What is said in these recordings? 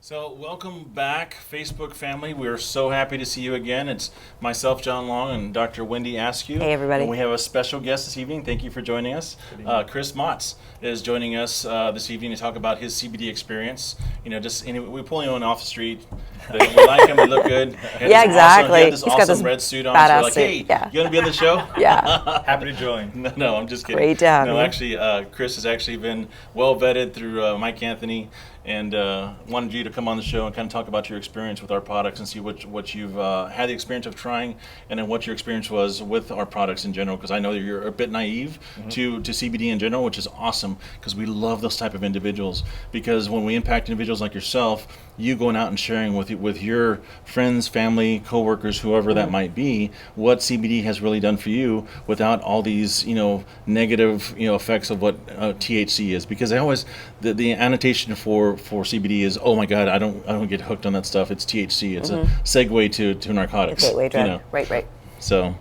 So welcome back, Facebook family. We're so happy to see you again. It's myself, John Long, and Dr. Wendy Askew. Hey, everybody. And we have a special guest this evening. Thank you for joining us. Chris Motz is joining us this evening to talk about his CBD experience. You know, we pull him off the street. We like him. We look good. Yeah, exactly. He had this He's got awesome this red suit on. badass So we're like, suit. hey, Yeah. you want to be on the show? Yeah. Happy to join. No, I'm just kidding. Great to have you. Actually, Chris has actually been well vetted through Mike Anthony, and wanted you to come on the show and kind of talk about your experience with our products and see what you've had the experience of trying, and then what your experience was with our products in general. Because I know that you're a bit naive to CBD in general, which is awesome because we love those type of individuals. Because when we impact individuals like yourself, you going out and sharing with your friends, family, coworkers, whoever that might be, what CBD has really done for you without all these negative effects of what THC is. Because I always the annotation for CBD is, oh my God, I don't get hooked on that stuff. It's THC. It's a segue to narcotics. Gateway drug. Right. So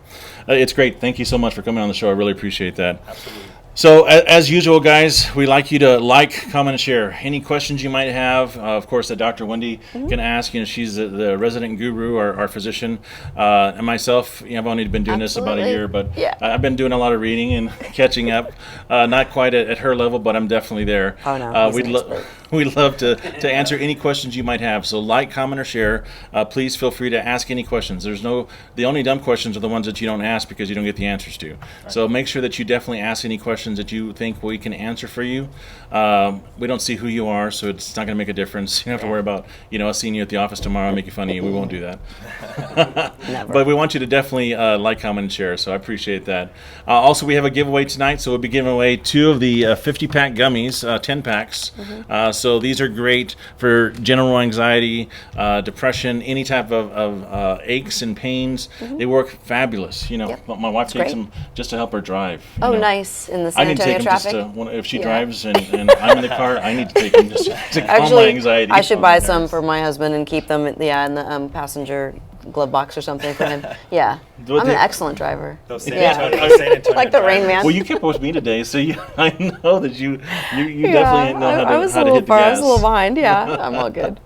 it's great. Thank you so much for coming on the show. I really appreciate that. Absolutely. So as usual, guys, we like you to like, comment, and share. Any questions you might have, of course, that Dr. Wendy can ask. She's the resident guru, our physician. And myself, I've only been doing this about a year, but Yeah. I've been doing a lot of reading and catching up. Not quite at her level, but I'm definitely there. Oh, no, he's an expert. We'd love to answer any questions you might have. So like, comment, or share. Please feel free to ask any questions. The only dumb questions are the ones that you don't ask because you don't get the answers to. Right. So make sure that you definitely ask any questions that you think we can answer for you. We don't see who you are, so it's not going to make a difference. You don't have to worry about us seeing you at the office tomorrow and making fun of you. We won't do that. Never. But we want you to definitely like, comment, and share. So I appreciate that. Also, we have a giveaway tonight. So we'll be giving away 2 of the 50-pack gummies, 10 packs. So these are great for general anxiety, depression, any type of aches and pains. They work fabulous. My wife takes them just to help her drive. Nice. In the I need San to take Antonio them traffic? if she drives and I'm in the car, I need to take them just to calm my Actually, anxiety. I should buy some for my husband and keep them in the passenger glove box or something for him. Yeah. I'm an excellent driver. Those Yeah. San Antonio Like the Rain drivers. Man. Well, you kept up with me today, so I know that you definitely know how to I was how a to little hit the far. I was gas. a little behind. Yeah, I'm all good.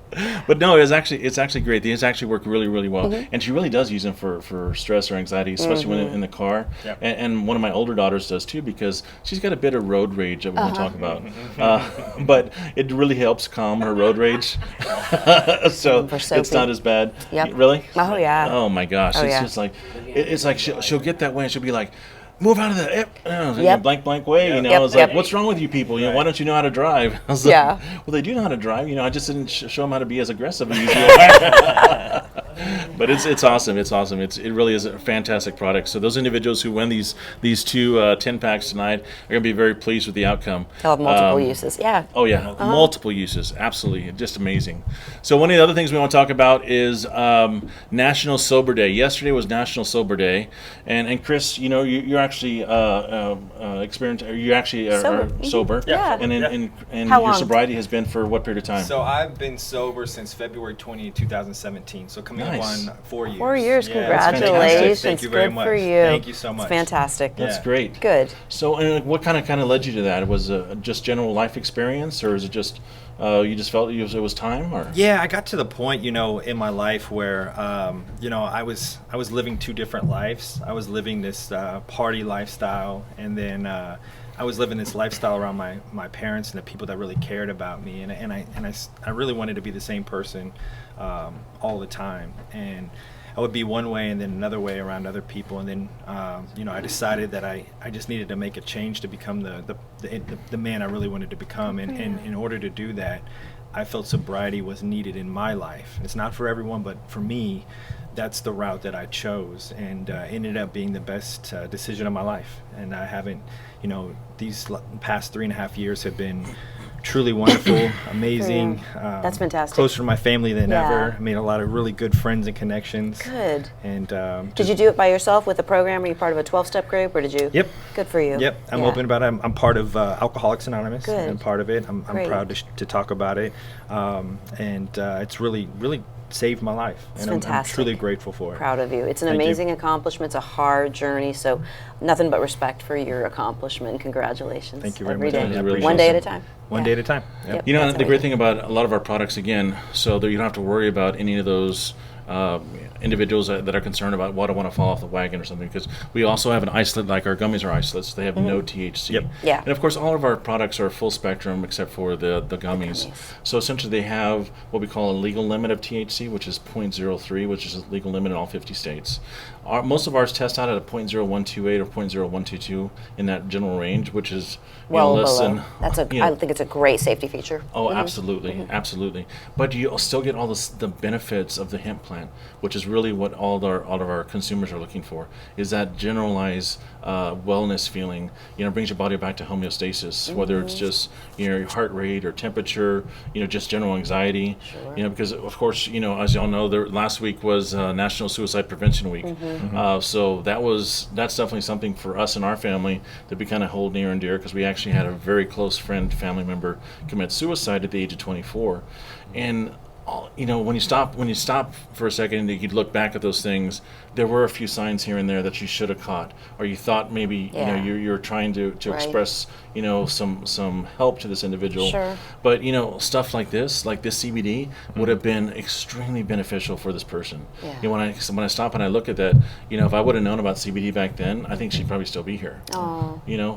But no, it's actually great. These actually work really, really well, and she really does use them for stress or anxiety, especially when in the car. Yep. And one of my older daughters does too, because she's got a bit of road rage that we want to talk about. But it really helps calm her road rage, so it's not as bad. Yep. Really? Oh, yeah. Oh my gosh! Oh, It's yeah. just like it's like she'll get that way, and she'll be like, move out of the Yep. blank way. Yep, It's like, yep. what's wrong with you people? Why don't you know how to drive? I was like, Yeah. well, they do know how to drive. I just didn't show them how to be as aggressive as usual. But it's awesome. It's awesome. It really is a fantastic product. So those individuals who win these 2 10 packs tonight are going to be very pleased with the outcome. They'll have multiple uses. Yeah. Oh yeah, multiple uses. Absolutely, just amazing. So one of the other things we want to talk about is National Sober Day. Yesterday was National Sober Day, and Chris, you're actually experienced. You actually are sober. Yeah. And How your long? sobriety has been for what period of time? So I've been sober since February 20, 2017. So coming Nice. up on 4 years. 4 years. Yeah, that's fantastic. Congratulations. Thank you very Good much. for you. Thank you so much. It's fantastic. That's Yeah. great. Good. So, and what kind of led you to that? Was it just general life experience, or is it just you just felt it was time, or? Yeah, I got to the point, in my life where, I was living 2 different lives. I was living this party lifestyle, and then I was living this lifestyle around my parents and the people that really cared about me, and I really wanted to be the same person all the time, and I would be one way and then another way around other people, and then I decided that I just needed to make a change to become the man I really wanted to become, and in order to do that, I felt sobriety was needed in my life. It's not for everyone, but for me, that's the route that I chose, and ended up being the best decision of my life. And I haven't, these past 3.5 years have been truly wonderful, amazing. That's fantastic. Closer to my family than Yeah. ever. I made a lot of really good friends and connections. Good. And Did you do it by yourself with a program? Are you part of a 12-step group, or did you? Yep. Good for you. Yep, I'm Yeah. open about it. I'm part of Alcoholics Anonymous. Good. I'm part of it. I'm Great. proud to talk about it. And it's really saved my life. It's and I'm fantastic. truly grateful for it. Proud of you. It's an Thank you. amazing accomplishment. It's a hard journey. So nothing but respect for your accomplishment. Congratulations. Thank you very every much. day. I appreciate One day it. at a time. One Yeah. day at a time. Yep. Yep. You know, That's the great amazing. thing about a lot of our products, again, so that you don't have to worry about any of those individuals that are concerned about, well, I don't want to fall off the wagon or something, because we also have an isolate, like our gummies are isolates. They have no THC. Yep. Yeah. And of course, all of our products are full spectrum except for the gummies. gummies. So essentially, they have what we call a legal limit of THC, which is 0.03, which is a legal limit in all 50 states. Most of ours test out at a 0.0128 or 0.0122 in that general range, which is Well less below. than. That's a. you know, I think it's a great safety feature. Oh, absolutely, absolutely. But you still get all the benefits of the hemp plant, which is really what all of our consumers are looking for. Is that generalized wellness feeling? Brings your body back to homeostasis. Whether it's just your heart rate or temperature, just general anxiety. Sure. Because of course, as y'all know, last week was National Suicide Prevention Week. So that's definitely something for us and our family that we kind of hold near and dear, because we actually had a very close family member commit suicide at the age of 24, and when you stop for a second and you look back at those things, there were a few signs here and there that you should have caught, or you thought maybe Yeah. you're trying to Right. express some help to this individual. Sure. But stuff like this CBD would have been extremely beneficial for this person. Yeah. When I stop and I look at that, if I would have known about CBD back then, I think she'd probably still be here. Oh. Yeah.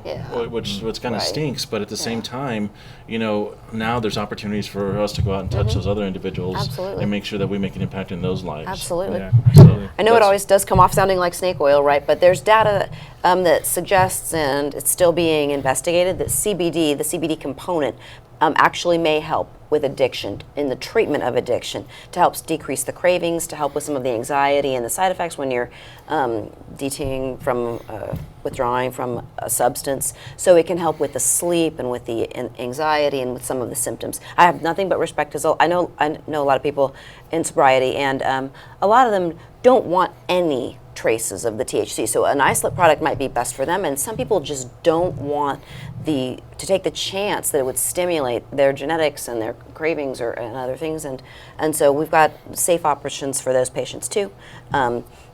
Which kind of Right. stinks, but at the same time, now there's opportunities for us to go out and touch those other individuals Absolutely. and make sure that we make an impact in those lives. Absolutely. Yeah, absolutely. I know it That's- always does come off sounding like snake oil, right? But there's data that suggests, and it's still being investigated, that CBD, the CBD component, actually may help with addiction, in the treatment of addiction, to help decrease the cravings, to help with some of the anxiety and the side effects when you're DTing from, withdrawing from a substance. So it can help with the sleep and with the anxiety and with some of the symptoms. I have nothing but respect, because I know a lot of people in sobriety, and a lot of them don't want any traces of the THC. So an isolate product might be best for them, and some people just don't want to take the chance that it would stimulate their genetics and their cravings and other things, and so we've got safe options for those patients too.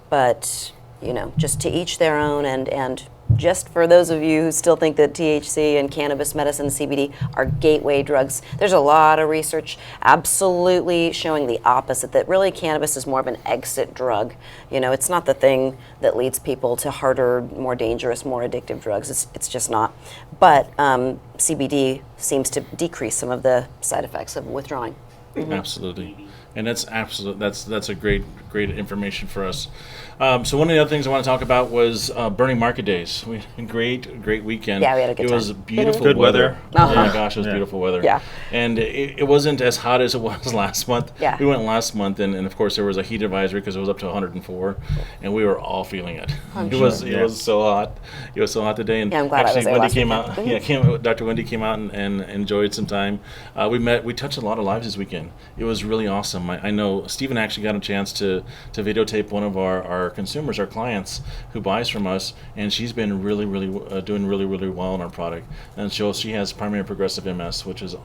But just to each their own, and just for those of you who still think that THC and cannabis medicine, CBD, are gateway drugs, there's a lot of research absolutely showing the opposite, that really cannabis is more of an exit drug. It's not the thing that leads people to harder, more dangerous, more addictive drugs. It's just not. But CBD seems to decrease some of the side effects of withdrawing. Absolutely. And that's a great information for us. So one of the other things I want to talk about was Burning Market Days. We had a great weekend. Yeah, we had a good It time. was beautiful Good weather. Oh my gosh, it was beautiful weather. Yeah. And it wasn't as hot as it was last month. Yeah. We went last month, and of course there was a heat advisory because it was up to 104, and we were all feeling it. It was so hot. It was so hot today. And Yeah, I'm glad I was actually, there Wendy last came weekend. out. Dr. Wendy came out and enjoyed some time. We touched a lot of lives this weekend. It was really awesome. I know Stephen actually got a chance to videotape one of our consumers, our clients, who buys from us, and she's been doing really well on our product. And so she has primary progressive MS, which is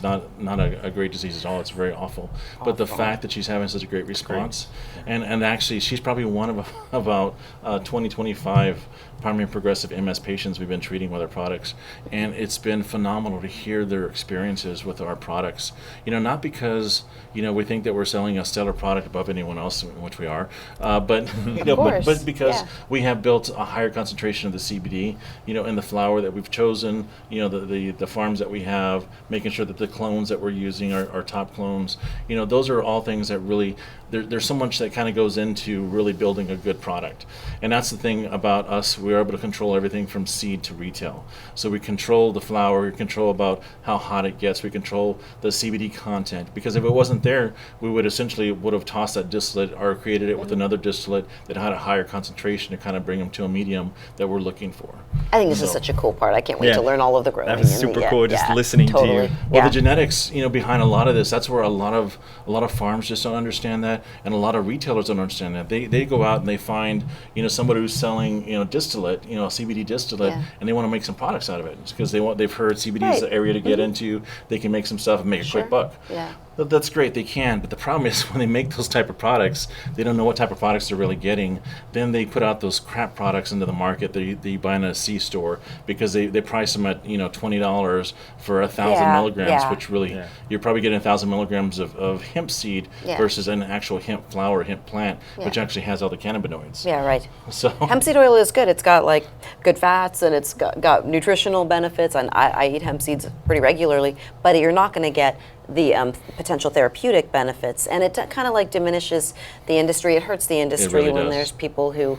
not a great disease at all. It's very awful. But the fact that she's having such a great response, and actually she's probably one of about 20-25 primary progressive MS patients we've been treating with our products, and it's been phenomenal to hear their experiences with our products. Not because we think that we're selling a stellar product above anyone else, which we are, but but because we have built a higher concentration of the CBD, in the flower that we've chosen, the farms that we have, making sure that the clones that we're using are top clones. Those are all things that really, there's so much that kind of goes into really building a good product. And that's the thing about us. We're able to control everything from seed to retail. So we control the flower, we control about how hot it gets, we control the CBD content. Because if it wasn't there, we would have tossed that distillate or created it with another distillate that had a higher concentration to kind of bring them to a medium that we're looking for. I think this is such a cool part. I can't wait to learn all of the growing. That was super cool, just listening to totally. you. Well, the genetics, behind a lot of this, that's where a lot of farms just don't understand that, and a lot of retailers don't understand that. They go out and they find, somebody who's selling, distillate, CBD distillate, and they want to make some products out of it. It's because they've heard CBD is the area to get into. They can make some stuff and make a quick buck. Yeah. That's great, they can, but the problem is when they make those type of products, they don't know what type of products they're really getting. Then they put out those crap products into the market that you buy in a C-store because they price them at $20 for 1,000 Yeah, milligrams, yeah. which really you're probably getting 1,000 milligrams of hemp seed Yeah. versus an actual hemp flower, hemp plant, which Yeah. actually has all the cannabinoids. Yeah, right. So Hemp seed oil is good. It's got like good fats and it's got nutritional benefits. And I eat hemp seeds pretty regularly, but you're not going to get the potential therapeutic benefits. And it kind of like diminishes the industry. It hurts the industry really when does. there's people who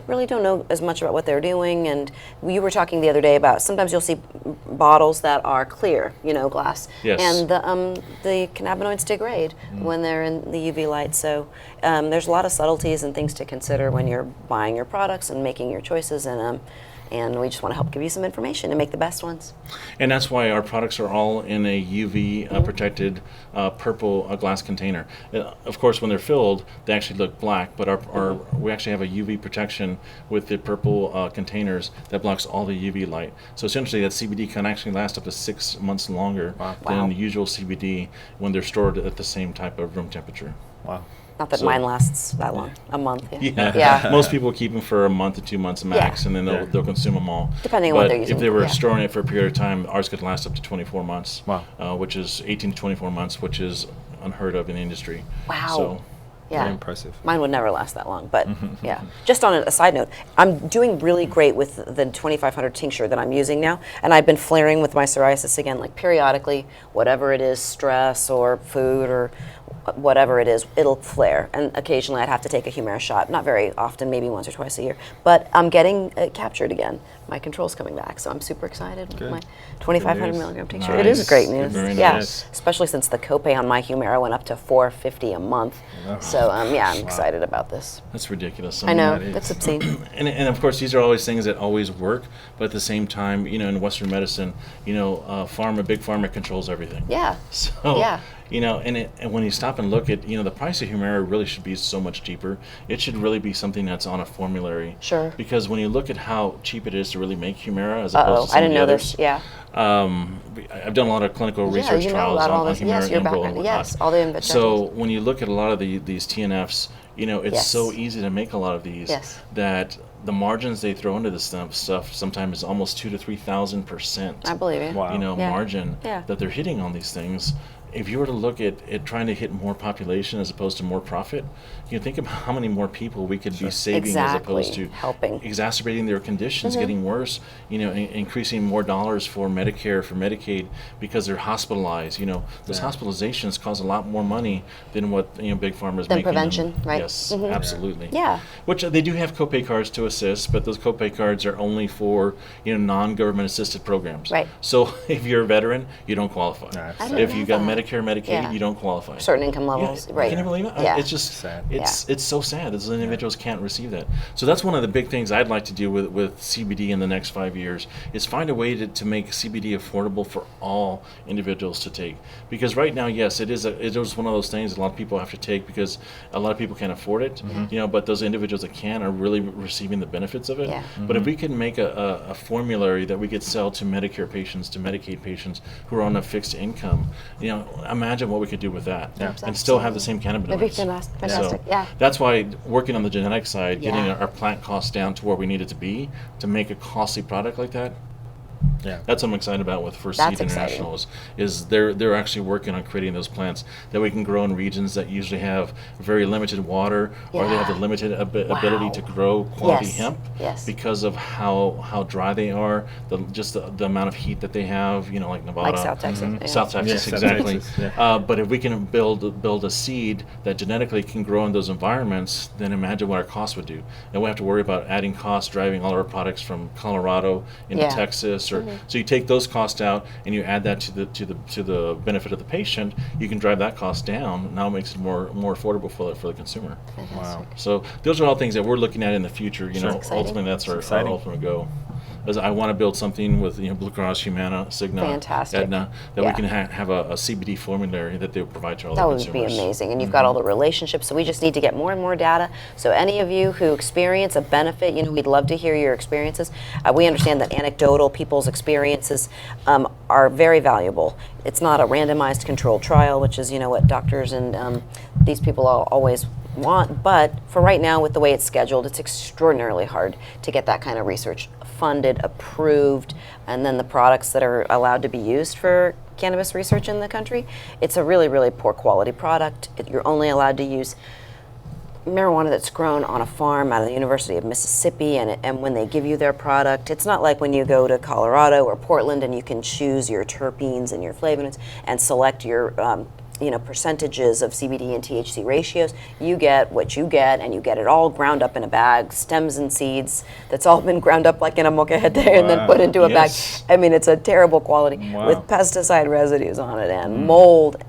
really don't know as much about what they're doing. And you were talking the other day about sometimes you'll see bottles that are clear, glass, Yes. and the cannabinoids degrade when they're in the UV light. So there's a lot of subtleties and things to consider when you're buying your products and making your choices. And we just want to help give you some information and make the best ones. And that's why our products are all in a UV protected purple glass container. Of course, when they're filled, they actually look black, but we actually have a UV protection with the purple containers that blocks all the UV light. So essentially, that CBD can actually last up to 6 months longer than the usual CBD when they're stored at the same type of room temperature. Wow. Not that So- mine lasts that long, a month. Yeah. Yeah. Most people keep them for a month to 2 months max, Yeah. and then they'll consume them all. Depending on what But they're using, if they were yeah. storing it for a period of time, ours could last up to 24 months. Wow. Which is 18 to 24 months, which is unheard of in the industry. Wow. So, Yeah. Very impressive. Mine would never last that long, but yeah. Just on a side note, I'm doing really great with the 2500 tincture that I'm using now, and I've been flaring with my psoriasis again, like periodically, whatever it is, stress or food or whatever it is, it'll flare. And occasionally I'd have to take a Humira shot, not very often, maybe once or twice a year, but I'm getting captured again. My control's coming back, so I'm super excited with Good. my 2500 news. milligram tincture. Nice. It is great news. Very Yeah, nice. especially since the copay on my Humira went up to $450 a month. Oh. So yeah, I'm excited about this. that's ridiculous. I know, that is. that's obscene. And of course, these are always things that always work, but at the same time, in Western medicine, big pharma controls everything. Yeah. So, Yeah. and when you stop and look at, the price of Humira really should be so much cheaper. It should really be something that's on a formulary. Sure. Because when you look at how cheap it is to really make Humira as Uh-oh, opposed to some I didn't of the know others. this. Yeah. I've done a lot of clinical research you know trials about all on this. Humira Yes, your and Enbrel background. and whatnot. Yes, all the inventions. So when you look at a lot of these TNFs, it's Yes. so easy to make a lot of these Yes. that the margins they throw into this stuff sometimes is almost 2,000 to 3,000%. I believe you. Wow. Yeah. Margin Yeah. that they're hitting on these things. If you were to look at trying to hit more population as opposed to more profit, think about how many more people we could be saving as opposed to Exactly. Helping. exacerbating their conditions, getting worse, increasing more dollars for Medicare, for Medicaid, because they're hospitalized. Those hospitalizations cause a lot more money than what big pharma is Than making. prevention, right? Yes, absolutely. Yeah. Which they do have copay cards to assist, but those copay cards are only for non-government assisted programs. Right. So if you're a veteran, you don't qualify. Nah, I didn't If know you got that. Medicare, Medicaid, Yeah. you don't qualify. Certain income levels, Yeah, right? Can you believe it? Yeah. It's just Sad. it's so sad that those individuals can't receive that. So that's one of the big things I'd like to do with CBD in the next 5 years is find a way to make CBD affordable for all individuals to take. Because right now, yes, it is one of those things that a lot of people have to take because a lot of people can't afford it. But those individuals that can are really receiving the benefits of it. Yeah. But if we can make a formulary that we could sell to Medicare patients, to Medicaid patients who are on a fixed income, imagine what we could do with that, and still have the same cannabinoids. That'd be fantastic. So Yeah. that's why working on the genetic side, getting Yeah. our plant costs down to where we need it to be to make a costly product like that. Yeah. That's what I'm excited about with First That's Seed International is they're actually working on creating those plants that we can grow in regions that usually have very limited water or they have the Yeah. limited ability Wow. to grow quality Yes. hemp Yes. because of how dry they are, the amount of heat that they have, like Nevada. Like South Texas. Yeah. South Texas, South exactly. Texas, yeah. But if we can build a seed that genetically can grow in those environments, then imagine what our costs would do. And we have to worry about adding costs, driving all our products from Colorado into Yeah. Texas, or so you take those costs out and you add that to the benefit of the patient. You can drive that cost down. Now it makes it more affordable for the consumer. Wow. So those are all things that we're looking at in the future. Exciting. Ultimately that's our exciting. ultimate goal. as I want to build something with Blue Cross, Humana, Cigna, Fantastic. Aetna, that Yeah. we can have a CBD formulary that they'll provide to all That the would consumers. be amazing. And you've got all the relationships, so we just need to get more and more data. So any of you who experience a benefit, we'd love to hear your experiences. We understand that anecdotal people's experiences are very valuable. It's not a randomized controlled trial, which is what doctors and these people always want. But for right now, with the way it's scheduled, it's extraordinarily hard to get that kind of research funded, approved, and then the products that are allowed to be used for cannabis research in the country. It's a really, really poor quality product. You're only allowed to use marijuana that's grown on a farm out of the University of Mississippi, and when they give you their product, it's not like when you go to Colorado or Portland and you can choose your terpenes and your flavonoids and select your percentages of CBD and THC ratios. You get what you get, and you get it all ground up in a bag, stems and seeds that's all been ground up like in a molcajete and then put into a Yes. bag. I mean, it's a terrible quality Wow. with pesticide residues on it and mold.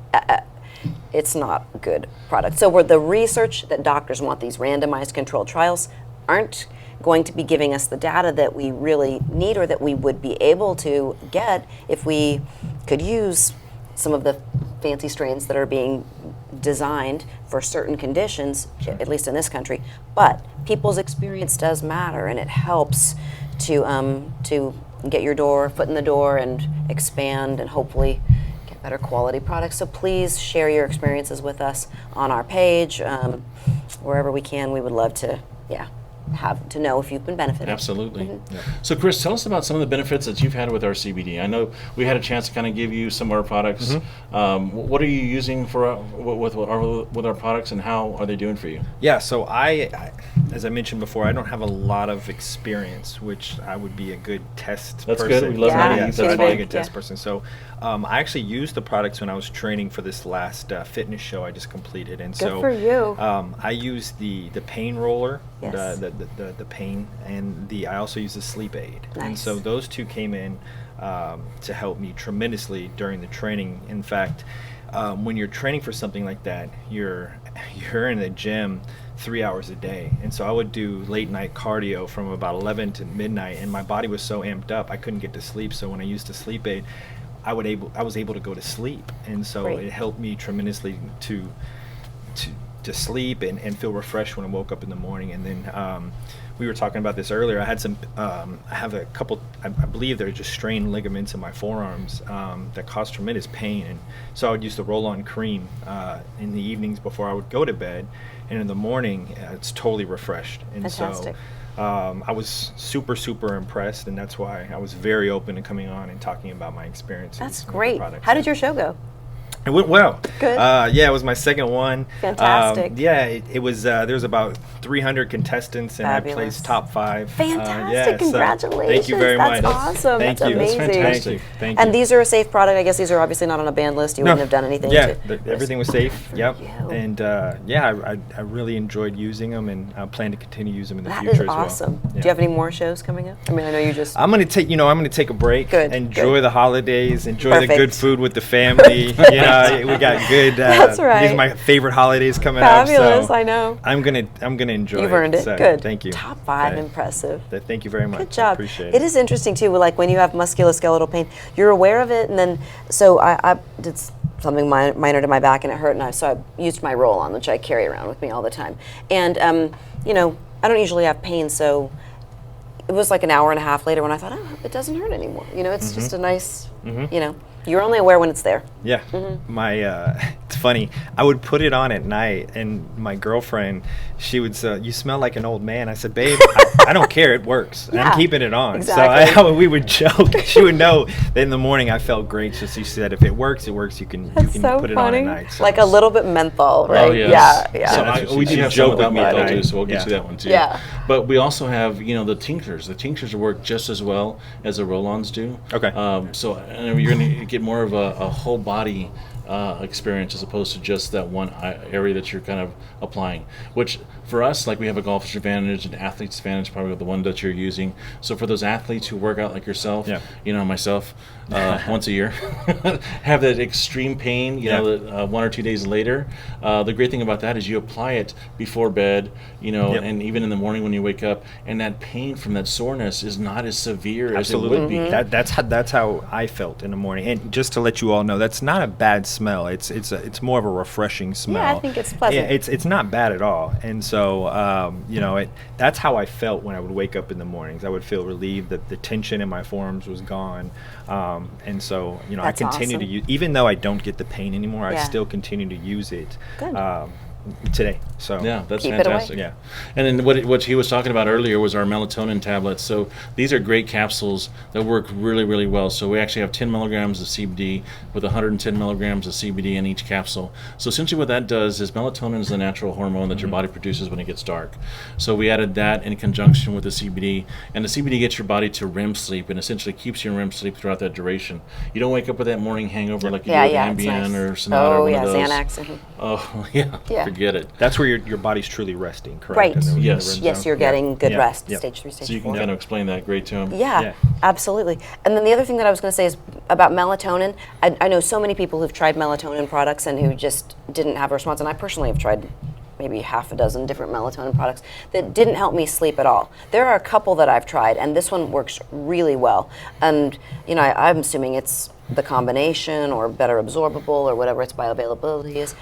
It's not a good product. So the research that doctors want, these randomized controlled trials, aren't going to be giving us the data that we really need or that we would be able to get if we could use some of the fancy strains that are being designed for certain conditions, at least in this country. But people's experience does matter, and it helps to get your foot in the door and expand and hopefully get better quality products. So please share your experiences with us on our page. Wherever we can, we would love to, have to know if you've been benefiting. Absolutely. Mm-hmm. So, Chris, tell us about some of the benefits that you've had with our CBD. I know we had a chance to kind of give you some of our products. What are you using for with our products, and how are they doing for you? Yeah, so I, as I mentioned before, I don't have a lot of experience, which I would be a good test That's person. good. We love Yeah, naive. Yes, That's I'd be a fine. good test person. So I actually used the products when I was training for this last fitness show I just completed. And Good so for you. I used the pain roller, Yes. the pain, and I also used the sleep aid. And Nice. so those two came in to help me tremendously during the training. In fact, when you're training for something like that, you're in the gym 3 hours a day, and so I would do late night cardio from about 11 to midnight, and my body was so amped up I couldn't get to sleep. So when I used the sleep aid, I was able to go to sleep, and so Great. it helped me tremendously to sleep and feel refreshed when I woke up in the morning. And then we were talking about this earlier. I had I have a couple, I believe they're just strained ligaments in my forearms that cause tremendous pain. And so I would use the roll-on cream in the evenings before I would go to bed. And in the morning, it's totally refreshed. And Fantastic. so I was super, super impressed. And that's why I was very open to coming on and talking about my experiences. That's with the great. products. How did your show go? It went well. Good. Yeah, it was my second one. Fantastic. Yeah, it was. There was about 300 contestants, and Fabulous. I placed top 5. Fantastic. Yeah, so Congratulations. thank you very That's much. awesome. Thank That's you. amazing. fantastic. Thank you. And these are a safe product. I guess these are obviously not on a banned list. You wouldn't have done anything Yeah, to everything was safe. Yep. you. And I really enjoyed using them, and I plan to continue to use them in the That future is as well. awesome. Yeah. Do you have any more shows coming up? I mean, I know you just. I'm gonna take a break. Good, Enjoy good. the holidays. Enjoy the Perfect. good food with the family. We got good. That's right. These are my favorite holidays coming Fabulous, up. So I know. I'm gonna enjoy. You've earned it. So, Good. Thank you. Top 5, Okay. impressive. Thank you very much. Good job. Appreciate it. It is interesting too, like when you have musculoskeletal pain, you're aware of it, and then so I did something minor to my back and it hurt, and so I used my roll-on, which I carry around with me all the time, and I don't usually have pain, so it was like an hour and a half later when I thought, oh, it doesn't hurt anymore. It's just a nice, you're only aware when it's there. Yeah, it's funny. I would put it on at night, and my girlfriend, she would say, "You smell like an old man." I said, "Babe, I don't care. It works. And Yeah, I'm keeping it on." exactly. So we would joke. She would know that in the morning I felt great. So she said, "If it works, it works. You can That's so put it funny. on at night." So Like a little bit menthol, right? Oh, yes. Yeah. So that's what we she do have joke some without with me at menthol too, night. so we'll get Yeah. you that one too. Yeah. But we also have, the tinctures. The tinctures work just as well as the roll-ons do. Okay. So I know you're going to get more of a whole body experience as opposed to just that one area that you're kind of applying. Which for us, like we have a golfer's advantage and athlete's advantage, probably the one that you're using. So for those athletes who work out like yourself, myself, once a year, have that extreme pain, 1 or 2 days later. The great thing about that is you apply it before bed, and even in the morning when you wake up, and that pain from that soreness is not as severe as it would be. That's how I felt in the morning. And just to let you all know, that's not a bad smell. It's more of a refreshing smell. Yeah, I think it's pleasant. It's not bad at all. And so that's how I felt when I would wake up in the mornings. I would feel relieved that the tension in my forearms was gone. And so I continue to use, even though I don't get the pain anymore, I still continue to use it. Good. Today. So yeah, that's Keep fantastic. It away. Yeah, and then what he was talking about earlier was our melatonin tablets. So these are great capsules that work really, really well. So we actually have 10 milligrams of CBD with 110 milligrams of CBD in each capsule. So essentially what that does is melatonin is the natural hormone that your body produces when it gets dark. So we added that in conjunction with the CBD, and the CBD gets your body to REM sleep and essentially keeps you in REM sleep throughout that duration. You don't wake up with that morning hangover like you do with Ambien or Sonata or one of those. Xanax. Oh yeah, forget it. That's where your body's truly resting, correct? Right. Yes, you're getting good rest. Yep. Stage 3, stage 4. So you can kind of explain that great to him. Yeah, absolutely. And then the other thing that I was going to say is about melatonin. I know so many people who've tried melatonin products and who just didn't have a response. And I personally have tried maybe half a dozen different melatonin products that didn't help me sleep at all. There are a couple that I've tried, and this one works really well. And I'm assuming it's the combination or better absorbable or whatever its bioavailability is.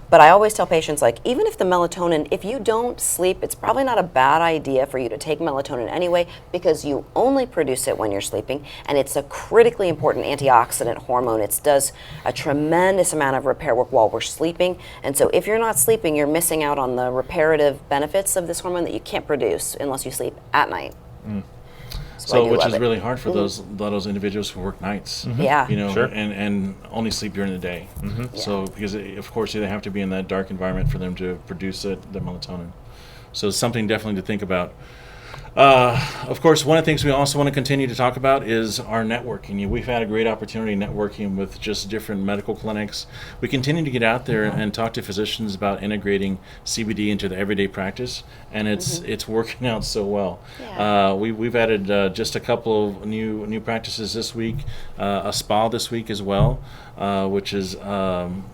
But I always tell patients, like, even if the melatonin, if you don't sleep, it's probably not a bad idea for you to take melatonin anyway, because you only produce it when you're sleeping, and it's a critically important antioxidant hormone. It does a tremendous amount of repair work while we're sleeping, and so if you're not sleeping, you're missing out on the reparative benefits of this hormone that you can't produce unless you sleep at night. So, which is really hard for those individuals who work nights. Yeah. Sure. and only sleep during the day. So because of course they have to be in that dark environment for them to produce the melatonin. So it's something definitely to think about. Of course, one of the things we also want to continue to talk about is our networking. We've had a great opportunity networking with just different medical clinics. We continue to get out there and talk to physicians about integrating CBD into the everyday practice, and it's working out so well. Yeah. We've added just a couple of new practices this week, a spa this week as well, which is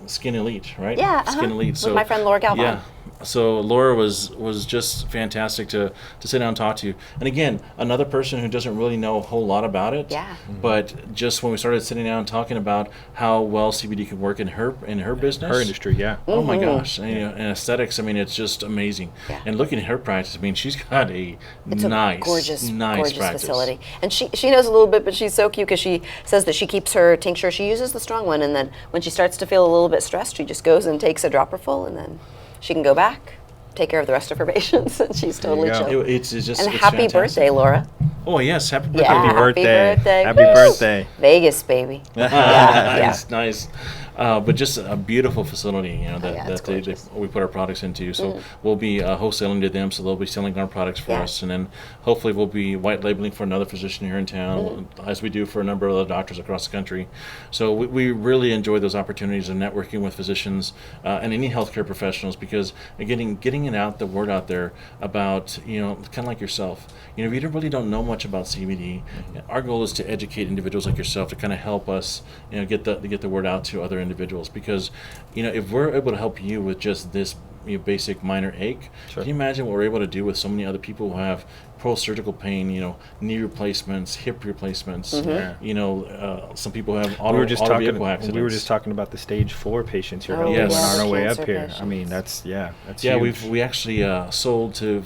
Skin Elite, right? Yeah, Skin Elite. with my friend Laura Galvan. Yeah. So Laura was just fantastic to sit down and talk to. And again, another person who doesn't really know a whole lot about it. Yeah. But just when we started sitting down and talking about how well CBD can work in her business, Her industry, yeah. Oh my gosh! And aesthetics, I mean, it's just amazing. Yeah. And looking at her practice, I mean, she's got It's nice, a gorgeous practice. facility. And she knows a little bit, but she's so cute because she says that she keeps her tincture. She uses the strong one, and then when she starts to feel a little bit stressed, she just goes and takes a dropper full, and then she can go back, take care of the rest of her patients, and she's totally you go. chill. It's just And it's happy fantastic. birthday, Laura. Oh yes, happy birthday! Yeah, Happy birthday. Happy Woo! birthday. Vegas, baby. Nice. But just a beautiful facility, yeah, it's that we put our products into. So we'll be wholesaling to them, so they'll be selling our products for us, and then hopefully we'll be white labeling for another physician here in town, as we do for a number of other doctors across the country. So we really enjoy those opportunities of networking with physicians and any healthcare professionals, because getting the word out there about kind of like yourself. If you really don't know much about CBD, our goal is to educate individuals like yourself to kind of help us, get the word out to other individuals. Because, if we're able to help you with just this basic minor ache, Sure. can you imagine what we're able to do with so many other people who have post-surgical pain, knee replacements, hip replacements, some people have auto vehicle accidents. We were just talking about the stage 4 patients here yes. on our way up Cancer here. patients. I mean, that's Yeah, huge. we actually sold to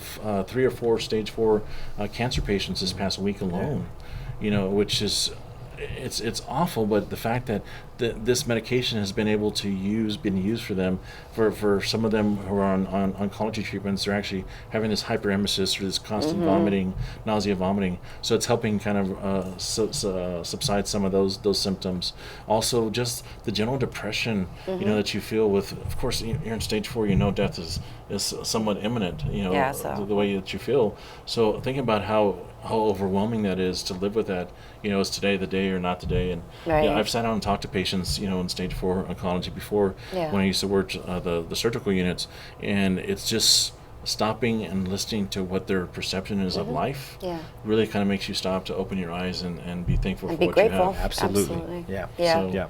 3 or 4 stage 4 cancer patients this past week alone. Which is it's awful, but the fact that this medication has been used for them, for some of them who are on oncology treatments, they're actually having this hyperemesis or this constant vomiting, nausea, vomiting. So it's helping kind of subside some of those symptoms. Also, just the general depression, that you feel with. Of course, you're in stage 4. Death is somewhat imminent. The way that you feel. So thinking about how overwhelming that is to live with that. Is today the day or not today? And Right. I've sat down and talked to patients patients, in stage 4 oncology before, Yeah. when I used to work the surgical units, and it's just stopping and listening to what their perception is of life. Yeah. Really kind of makes you stop to open your eyes and be thankful And for be what grateful. you have. Absolutely. Yeah. Yeah. So, Yeah.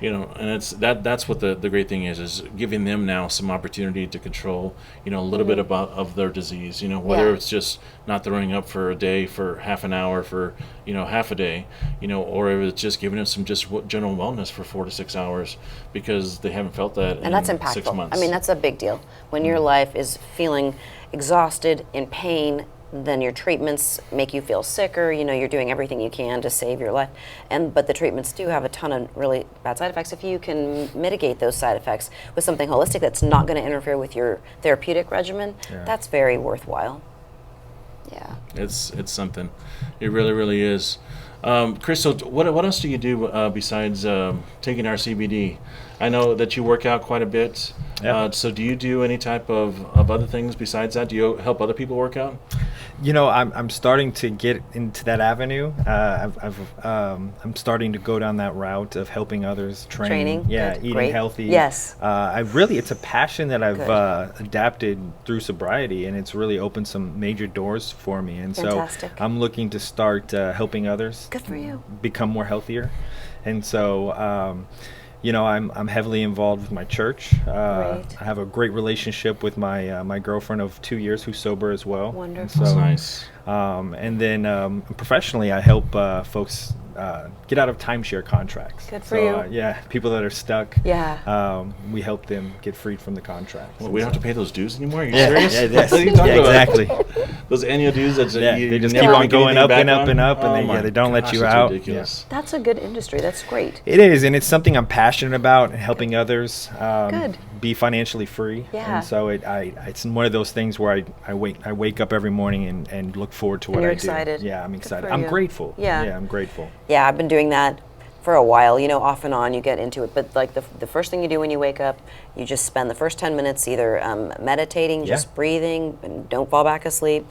And it's that's what the great thing is giving them now some opportunity to control, a little bit about of their disease, whether Yeah. it's just not throwing up for a day, for half an hour, for, half a day, or if it's just giving them some just general wellness for 4 to 6 hours because they haven't felt that in And that's 6 impactful. months. I mean, that's a big deal. When your life is feeling exhausted, in pain, then your treatments make you feel sicker. You're doing everything you can to save your life. But the treatments do have a ton of really bad side effects. If you can mitigate those side effects with something holistic that's not going to interfere with your therapeutic regimen, that's very worthwhile. Yeah. It's something. It really, really is. Chris, so what else do you do besides taking our CBD? I know that you work out quite a bit. Yeah. So do you do any type of other things besides that? Do you help other people work out? I'm starting to get into that avenue. I'm starting to go down that route of helping others train. Training. Yeah, Good. eating Great. healthy. Yes. It's a passion that I've Good. adapted through sobriety, and it's really opened some major doors for me. And Fantastic. so I'm looking to start helping others Good for you. become more healthier. And so I'm heavily involved with my church. I have a great relationship with my girlfriend of 2 years who's sober as well. Wonderful. That's nice. And then professionally, I help folks get out of timeshare contracts. Good for you. Yeah, people that are stuck. Yeah. We help them get freed from the contracts. Well, we don't have to pay those dues anymore? Are you Yeah, serious? yes. What are you talking about? Exactly. Those annual dues that They just keep never on make going anything up back and up on? and up, and Oh they my don't let gosh, you that's out. ridiculous. That's a good industry. That's great. It is, and it's something I'm passionate about, helping others Good. be financially free. Yeah. And so it's one of those things where I wake up every morning and look forward to what you're I excited. do. Yeah, I'm Good excited. for I'm you. grateful. Yeah. Yeah, I'm grateful. Yeah, I've been doing that for a while, off and on, you get into it. But like the first thing you do when you wake up, you just spend the first 10 minutes either meditating, just breathing, and don't fall back asleep,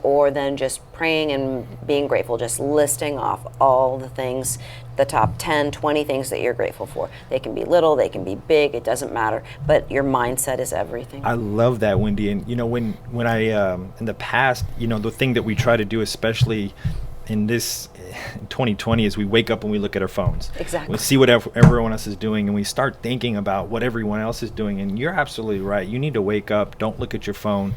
or then just praying and being grateful, just listing off all the things, the top 10, 20 things that you're grateful for. They can be little, they can be big, it doesn't matter. But your mindset is everything. I love that, Wendy. And when I in the past, the thing that we try to do, especially in 2020, is we wake up and we look at our phones. Exactly. We see what everyone else is doing, and we start thinking about what everyone else is doing. And you're absolutely right. You need to wake up. Don't look at your phone.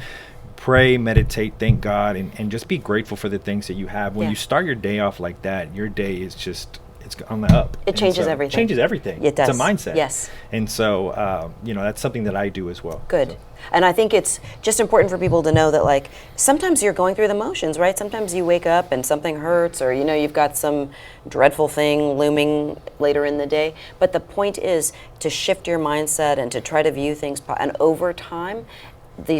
Pray, meditate, thank God, and just be grateful for the things that you have. When you start your day off like that, your day is just, it's on the up. It changes And so everything. Changes everything. It does. It's a mindset. Yes. And so, that's something that I do as well. Good. So. And I think it's just important for people to know that, like, sometimes you're going through the motions, right? Sometimes you wake up and something hurts, or, you've got some dreadful thing looming later in the day. But the point is to shift your mindset and to try to view things, and over time,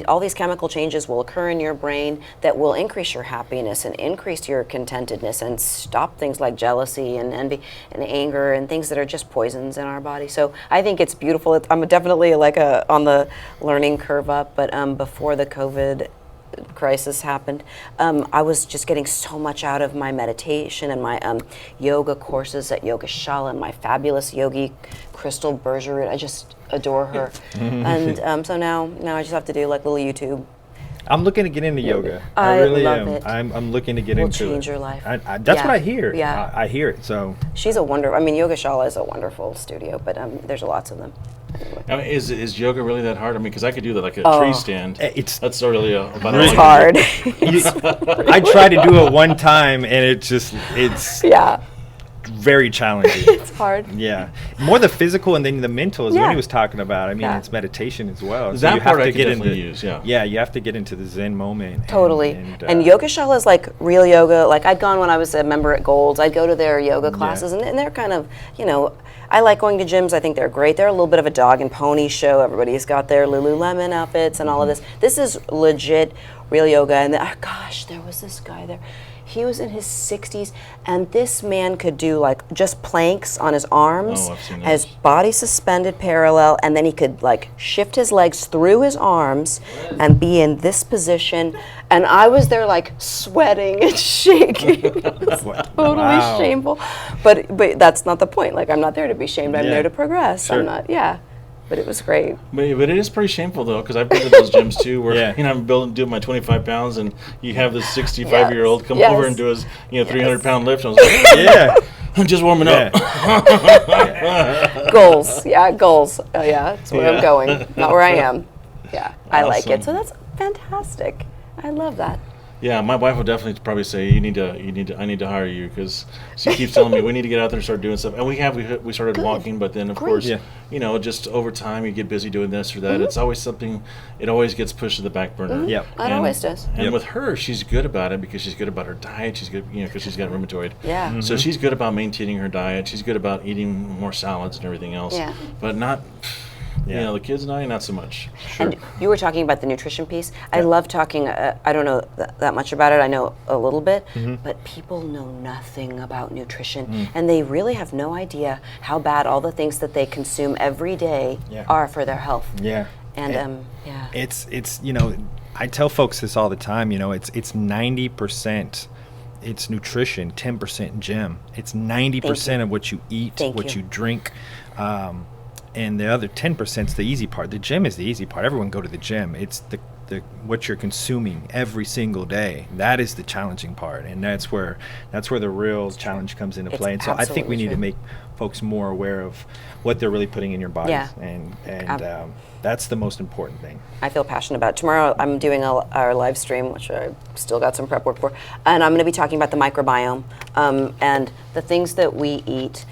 all these chemical changes will occur in your brain that will increase your happiness and increase your contentedness and stop things like jealousy and envy and anger and things that are just poisons in our body. So I think it's beautiful. I'm definitely on the learning curve up, but before the COVID crisis happened, I was just getting so much out of my meditation and my yoga courses at Yogashala and my fabulous yogi Crystal Bergerud. I just adore her. And so now I just have to do like little YouTube. I'm looking to get into yoga. I really love am. it. I'm looking to get Will into it. change your life. That's what I hear. Yeah. I hear it. So She's a Yogashala is a wonderful studio, but there's lots of them. I mean, is yoga really that hard? I mean, because I could do that like a tree stand. That's really about all It's I can hard. do. I tried to do it one time, and it's Yeah, very challenging. it's hard. Yeah, more the physical and then the mental, as Yeah. Wendy was talking about. I mean, Yeah. it's meditation as well. That you part have I to could get definitely into use, yeah. Yeah, you have to get into the Zen moment. Totally. And Yogashala is like real yoga. Like I'd gone when I was a member at Gold's. I'd go to their yoga classes, and they're kind of, I like going to gyms. I think they're great. They're a little bit of a dog and pony show. Everybody's got their Lululemon outfits and all of this. This is legit real yoga. And gosh, there was this guy there. He was in his 60s, and this man could do like just planks on his arms, Oh, I've seen his those. body suspended parallel, and then he could like shift his legs through his arms and be in this position. And I was there like sweating and shaking. It was totally Wow. shameful. But that's not the point. Like, I'm not there to be shamed. I'm Yeah. there to progress. Sure. I'm not, But it was great. But it is pretty shameful though, because I've been to those gyms too, where Yeah. I'm doing my 25 pounds, and you have this 65-year-old come Yes. over and do his 300 Yes. pound lift. And I was like, Yeah. I'm just warming up. Goals. Yeah, goals. Oh, yeah, that's where Yeah. I'm going, not where I am. Yeah, I like it. Awesome. So that's fantastic. I love that. Yeah, my wife will definitely probably say I need to hire you, because she keeps telling me we need to get out there and start doing stuff. And we started Good. walking, but then of Great. course, Yeah. just over time you get busy doing this or that. It's always something. It always gets pushed to the back burner. Yep. It always does. And Yep. with her, she's good about it because she's good about her diet. She's good, because she's got rheumatoid. Yeah. So she's good about maintaining her diet. She's good about eating more salads and everything else. Yeah. But not, Yeah. the kids and I, not so much. And you were talking about the nutrition piece. I love talking. I don't know that much about it. I know a little bit, but people know nothing about nutrition, and they really have no idea how bad all the things that they consume every day Yeah. are for their health. Yeah. And It's I tell folks this all the time, it's 90% it's nutrition, 10% gym. It's 90% of what you eat, Thank what you. you drink. And the other 10% is the easy part. The gym is the easy part. Everyone go to the gym. It's the what you're consuming every single day. That is the challenging part, and that's where the real challenge comes into It's play. And so I think we absolutely need to true. make folks more aware of what they're really putting in your bodies, Yeah. and that's the most important thing. I feel passionate about it. Tomorrow I'm doing our live stream, which I still got some prep work for, and I'm going to be talking about the microbiome and the things that we eat,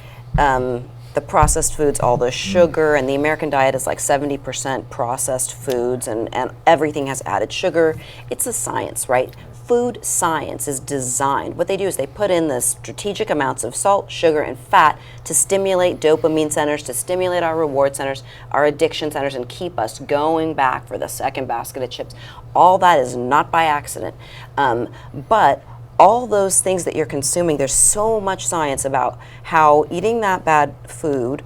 the processed foods, all the sugar, and the American diet is like 70% processed foods, and everything has added sugar. It's a science, right? Food science is designed. What they do is they put in the strategic amounts of salt, sugar, and fat to stimulate dopamine centers, to stimulate our reward centers, our addiction centers, and keep us going back for the second basket of chips. All that is not by accident. But all those things that you're consuming, there's so much science about how eating that bad food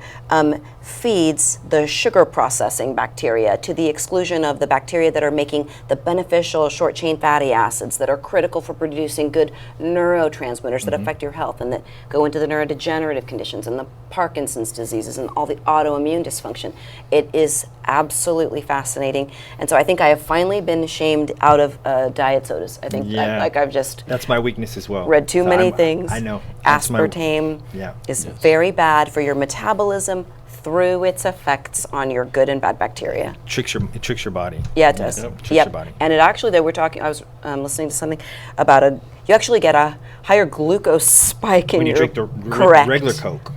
feeds the sugar processing bacteria to the exclusion of the bacteria that are making the beneficial short chain fatty acids that are critical for producing good neurotransmitters that affect your health and that go into the neurodegenerative conditions and the Parkinson's diseases and all the autoimmune dysfunction. It is absolutely fascinating. And so I think I have finally been shamed out of diet sodas. I think I've just That's my weakness as well. read too So many I'm- things. I know. That's my- Aspartame Yeah. is Yes. very bad for your metabolism through its effects on your good and bad bacteria. It tricks your body. Yeah, it does. Yep, tricks Yep. your body. And it actually, they were talking, I was listening to something about you actually get a higher glucose spike in When you your, drink the correct. regular Coke.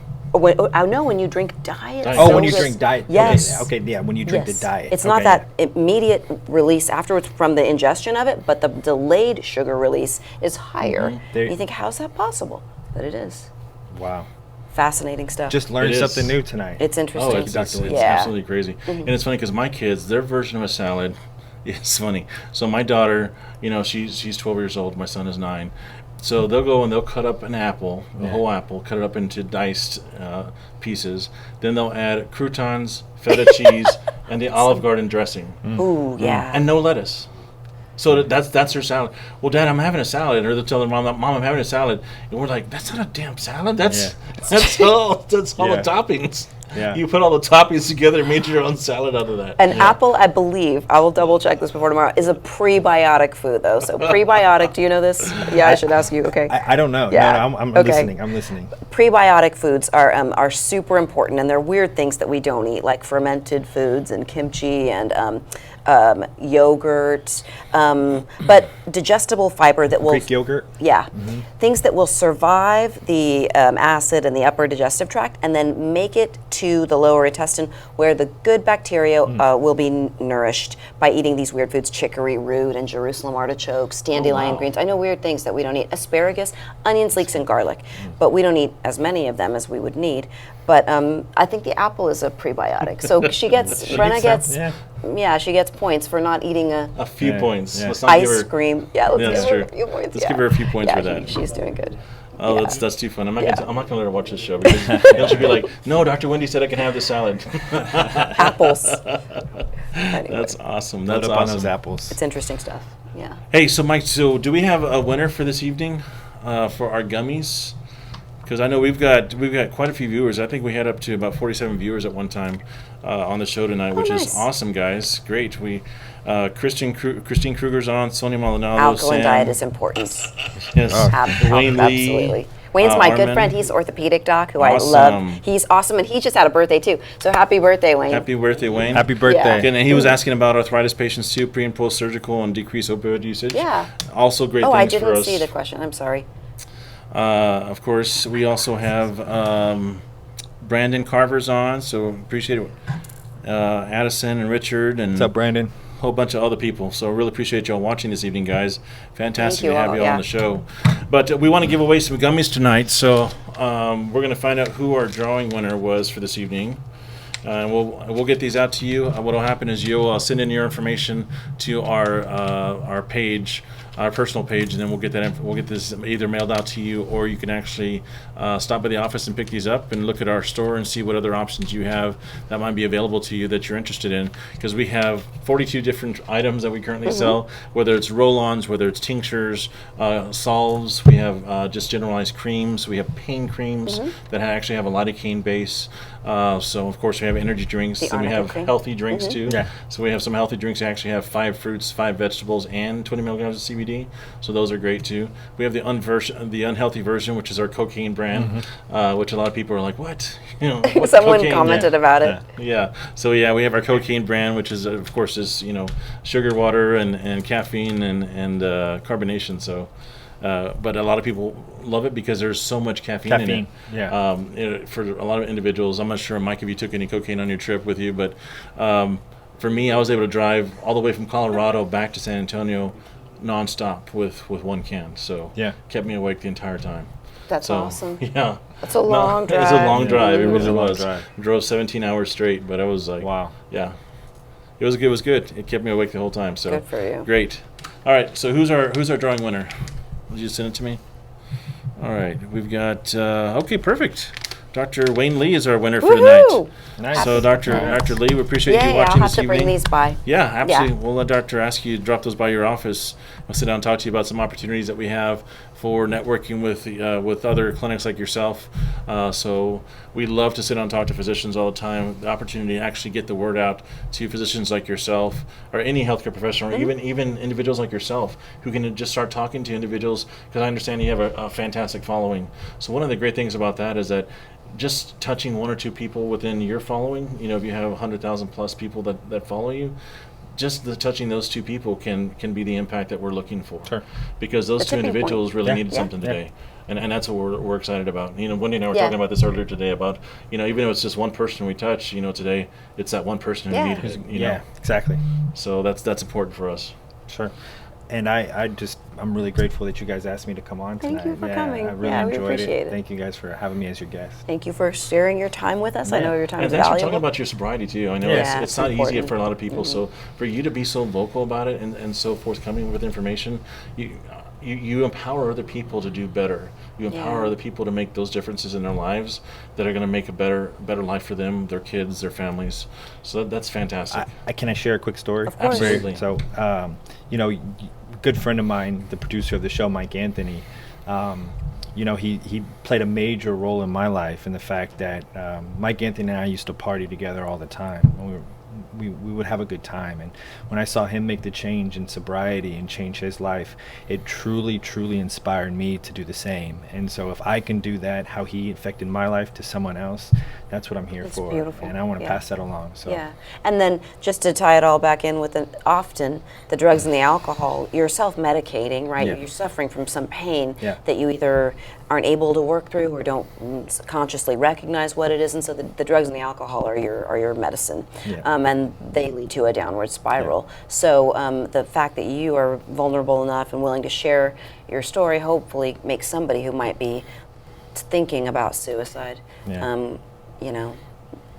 I know when you drink diet Diet Oh, when you sodas. drink diet. Yes. Okay, yeah, when you drink Yes. the diet. It's not Okay. that immediate release afterwards from the ingestion of it, but the delayed sugar release is higher. There- You think, how's that possible? But it is. Wow. Fascinating stuff. Just learned It is. something new tonight. It's Oh, interesting. it's Dr. Lee. Yeah. absolutely crazy. And it's funny because my kids, their version of a salad, it's funny. So my daughter, she's 12 years old. My son is 9. So they'll go and they'll cut up an apple, a whole apple, cut it up into diced pieces. Then they'll add croutons, feta cheese, and the Olive Garden dressing, Ooh, yeah. and no lettuce. So that's her salad. Well, Dad, I'm having a salad. Or they'll tell their mom, I'm having a salad. And we're like, that's not a damn salad. That's all the Yeah. toppings. Yeah. You put all the toppings together and made your own salad out of that. An apple, I believe, I will double check this before tomorrow, is a prebiotic food, though. So prebiotic, do you know this? Yeah, I should ask you. Okay. I don't know. Yeah. No, I'm Okay. listening. I'm listening. Prebiotic foods are super important, and they're weird things that we don't eat, like fermented foods and kimchi and yogurt, but digestible fiber that will Greek yogurt. Yeah, things that will survive the acid in the upper digestive tract and then make it to to the lower intestine, where the good bacteria will be nourished by eating these weird foods: chicory root and Jerusalem artichokes, dandelion greens. I know weird things that we don't eat: asparagus, onions, leeks, and garlic. But we don't eat as many of them as we would need. But I think the apple is a prebiotic, so she gets Brenna gets. Yeah, she gets points for not eating a few points. Yeah. Let's not give her, ice cream. Yeah, let's give her a few points. Let's give her a few points for that. She's doing good. Oh, that's too fun. I'm not gonna let her watch this show because then she'll be like, "No, Dr. Wendy said I can have the salad." Apples. Anyway. That's awesome. Load That's up awesome. on those apples. It's interesting stuff. Yeah. Hey, so Mike, so do we have a winner for this evening for our gummies? Because I know we've got quite a few viewers. I think we had up to about 47 viewers at one time on the show tonight, which is awesome, guys. Great. We Christine Kruger's on, Sonia Maldonado, Alkaline Sam. diet is important. Yes. Wayne Lee. Absolutely. Wayne's my good Armin. friend. He's orthopedic doc who Awesome. I love. He's awesome, and he just had a birthday too. So happy birthday, Wayne. Happy birthday, Wayne. Happy birthday. Again, and he was asking about arthritis patients too, pre and post surgical, and decreased opioid usage. Yeah. Also great Oh, things I for didn't us. see the question. I'm sorry. Of course, we also have Brandon Carver's on, so appreciate it. Addison and Richard and What's up, Brandon? a whole bunch of other people. So really appreciate y'all watching this evening, guys. Fantastic Thank you to have all, you all on yeah. the show. But we want to give away some gummies tonight, so we're going to find out who our drawing winner was for this evening. And we'll get these out to you. What will happen is you'll send in your information to our page, our personal page, and then we'll get we'll get this either mailed out to you, or you can actually stop by the office and pick these up and look at our store and see what other options you have that might be available to you that you're interested in. Because we have 42 different items that we currently sell, whether it's roll-ons, whether it's tinctures, salves. We have just generalized creams. We have pain creams that actually have a lidocaine base. So of course we have energy drinks, The and we have arnica cream. healthy drinks too. Yeah. So we have some healthy drinks that actually have 5 fruits, 5 vegetables, and 20 milligrams of CBD. So those are great too. We have the unhealthy version, which is our cocaine brand, which a lot of people are like, "What?" What's Someone cocaine? commented about it. Yeah. So we have our cocaine brand, which is of course is sugar water and caffeine and carbonation. So. But a lot of people love it because there's so much caffeine in it. Yeah. For a lot of individuals, I'm not sure, Mike, if you took any cocaine on your trip with you, but for me, I was able to drive all the way from Colorado back to San Antonio nonstop with one can. So kept me awake the entire time. That's awesome. Yeah. It's a long drive. It's a long drive. It really a long was. drive. Drove 17 hours straight, but I was like, Wow. Yeah. It was good. It was good. It kept me awake the whole time. So Good for you. Great. All right. So who's our drawing winner? Will you send it to me? All right. We've got okay, perfect. Dr. Wayne Lee is our winner for tonight. Woohoo! Nice. So Dr. Lee, we appreciate you Yay, watching I'll have this to evening. bring these by. Yeah, absolutely. We'll let Doctor ask you to drop those by your office. We'll sit down and talk to you about some opportunities that we have for networking with other clinics like yourself. So we love to sit down and talk to physicians all the time. The opportunity to actually get the word out to physicians like yourself or any healthcare professional, or even individuals like yourself who can just start talking to individuals, because I understand you have a fantastic following. So one of the great things about that is that just touching 1 or 2 people within your following, if you have 100,000 plus people that follow you, just touching those 2 people can be the impact that we're looking for. Sure. Because those The 2 tipping point. individuals really needed something Yeah. today. And that's what we're excited about. Wendy and I were Yeah. talking about this earlier today about, even if it's just one person we touch, today, it's that one person who Yeah. needed it, Yeah, exactly. So that's important for us. Sure. And I'm really grateful that you guys asked me to come on tonight. Thank you for yeah, coming. I really Yeah, we enjoyed appreciate it. Thank you guys for having me as your guest. Thank you for sharing your time with us. I know your time and is thanks for valuable. talking about your sobriety too. I know Yeah, it's it's not easy important. for a lot of people. So for you to be so vocal about it and so forthcoming with information, you empower other people to do better. You empower Yeah. other people to make those differences in their lives that are going to make a better life for them, their kids, their families. So that's fantastic. Can I share a quick story? Of course. Absolutely. So, good friend of mine, the producer of the show, Mike Anthony, he played a major role in my life in the fact that Mike Anthony and I used to party together all the time. We would have a good time, and when I saw him make the change in sobriety and change his life, it truly inspired me to do the same. And so if I can do that, how he affected my life to someone else, that's what I'm here That's for. beautiful. And I want to Yeah. pass that along. So Yeah, and then just to tie it all back in with often the drugs and the alcohol, you're self-medicating, right? Yeah. You're suffering from some pain Yeah. that you either aren't able to work through or don't consciously recognize what it is, and so the drugs and the alcohol are your medicine, and they lead to a downward spiral. So the fact that you are vulnerable enough and willing to share your story hopefully makes somebody who might be thinking about suicide, you know,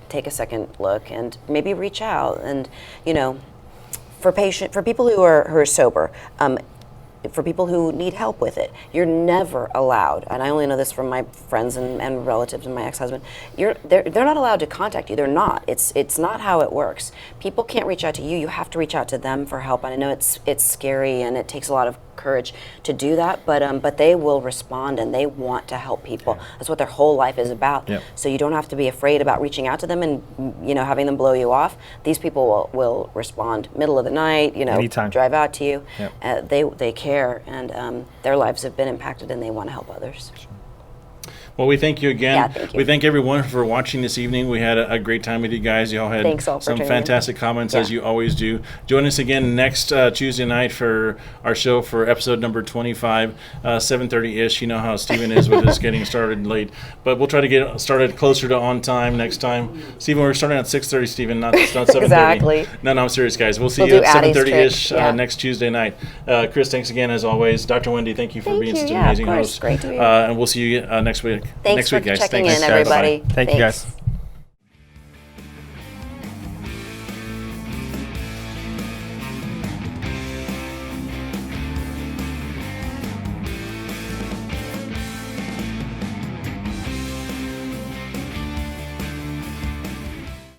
take a second look and maybe reach out. And you know, for people who are sober, for people who need help with it, you're never allowed, and I only know this from my friends and relatives and my ex-husband, they're not allowed to contact you. They're not. It's not how it works. People can't reach out to you. You have to reach out to them for help. And I know it's scary and it takes a lot of courage to do that, but they will respond and they want to help people. That's what their whole life is about. So you don't have to be afraid about reaching out to them and, you know, having them blow you off. These people will respond middle of the night, you know, anytime. Drive out to you. They care, and their lives have been impacted and they want to help others. Well, we thank you again. Yeah, thank you. We thank everyone for watching this evening. We had a great time with you guys. You all had Thanks all for some tuning in. fantastic comments, as you always do. Join us again next Tuesday night for our show for episode number 25, 7:30-ish. You know how Stephen is with us getting started late. But we'll try to get started closer to on time next time. Stephen, we're starting at 6:30, Stephen, not 7:30. Exactly. No, I'm serious, guys. We'll see We'll you do at Addie's 7:30-ish trick, next Tuesday night. Chris, thanks again, as always. Dr. Wendy, thank you for being such an amazing of course. host. Guys. Great to be here. And we'll see you next week. Thanks for guys. checking Thanks. in, everybody. Thank you, guys.